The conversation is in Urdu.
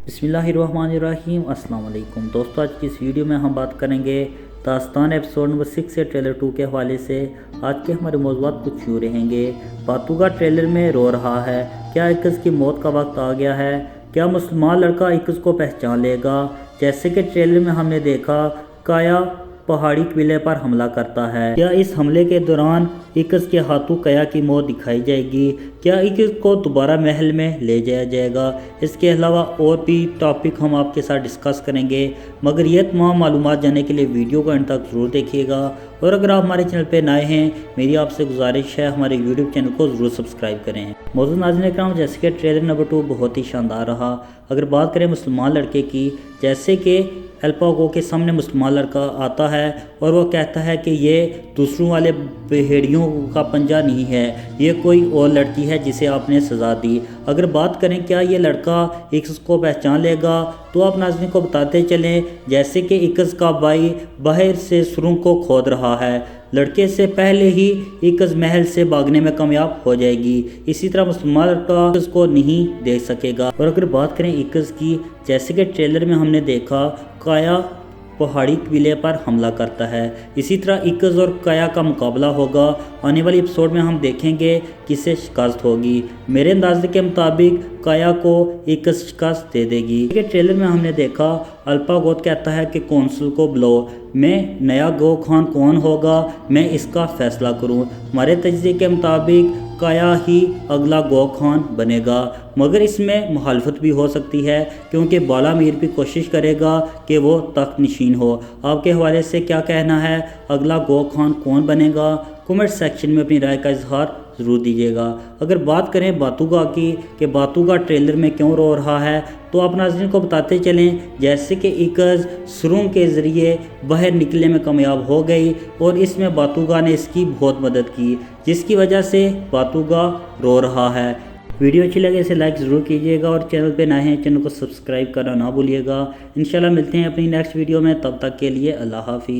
بسم اللہ الرحمن الرحیم۔ السلام علیکم دوستو، آج کی اس ویڈیو میں ہم بات کریں گے داستان ایپیسوڈ نمبر 6 سے ٹریلر 2 کے حوالے سے۔ آج کے ہمارے موضوعات کچھ یوں رہیں گے۔ باتوگا ٹریلر میں رو رہا ہے، کیا ایکس کی موت کا وقت آ گیا ہے؟ کیا مسلمان لڑکا ایکس کو پہچان لے گا؟ جیسے کہ ٹریلر میں ہم نے دیکھا، کایا پہاڑی قلعے پر حملہ کرتا ہے۔ کیا اس حملے کے دوران ایکس کے ہاتھوں کایا کی موت دکھائی جائے گی؟ کیا ایکس کو دوبارہ محل میں لے جایا جائے گا؟ اس کے علاوہ اور بھی ٹاپک ہم آپ کے ساتھ ڈسکس کریں گے، مگر یہ تمام معلومات جاننے کے لیے ویڈیو کو اینڈ تک ضرور دیکھیے گا۔ اور اگر آپ ہمارے چینل پہ نئے ہیں، میری آپ سے گزارش ہے ہمارے یوٹیوب چینل کو ضرور سبسکرائب کریں۔ موضوع ناظرین کرام، جیسے کہ ٹریلر نمبر 2 بہت ہی شاندار رہا۔ اگر بات کریں مسلمان لڑکے کی، جیسے کہ الپاگو کے سامنے مسلمان لڑکا آتا ہے اور وہ کہتا ہے کہ یہ دوسروں والے بھیڑیوں کا پنجہ نہیں ہے، یہ کوئی اور لڑکی ہے جسے آپ نے سزا دی۔ اگر بات کریں کیا یہ لڑکا ایکس کو پہچان لے گا، تو آپ ناظرین کو بتاتے چلیں جیسے کہ ایکس کا بھائی باہر سے سرنگ کو کھود رہا ہے، لڑکے سے پہلے ہی ایکس محل سے بھاگنے میں کامیاب ہو جائے گی۔ اسی طرح مسلمان لڑکا ایکس کو نہیں دیکھ سکے گا۔ اور اگر بات کریں ایکس کی، جیسے کہ ٹریلر میں ہم نے دیکھا، کایا پہاڑی قلعے پر حملہ کرتا ہے۔ اسی طرح ایکس اور کایا کا مقابلہ ہوگا۔ آنے والی ایپیسوڈ میں ہم دیکھیں گے کسے شکست ہوگی۔ میرے اندازے کے مطابق کایا کو ایکس شکست دے دے گی۔ ٹریلر میں ہم نے دیکھا، الپاگو کہتا ہے کہ کونسل کو بلو، میں نیا گو خان کون ہوگا میں اس کا فیصلہ کروں۔ ہمارے تجزیے کے مطابق کایا ہی اگلا گو خان بنے گا، مگر اس میں مخالفت بھی ہو سکتی ہے کیونکہ بالا میر بھی کوشش کرے گا کہ وہ تخت نشین ہو۔ آپ کے حوالے سے کیا کہنا ہے؟ اگلا گو خان کون بنے گا؟ کمنٹ سیکشن میں اپنی رائے کا اظہار ضرور دیجیے گا۔ اگر بات کریں باتوگا کی کہ باتوگا ٹریلر میں کیوں رو رہا ہے، تو آپ ناظرین کو بتاتے چلیں جیسے کہ ایکس سرنگ کے ذریعے باہر نکلنے میں کامیاب ہو گئی اور اس میں باتوگا نے اس کی بہت مدد کی، جس کی وجہ سے باتوگا رو رہا ہے۔ ویڈیو اچھی لگے اسے لائک ضرور کیجیے گا، اور چینل پہ نئے ہیں چینل کو سبسکرائب کرنا نہ بھولیے گا۔ انشاءاللہ ملتے ہیں اپنی نیکسٹ ویڈیو میں، تب تک کے لیے اللہ حافظ۔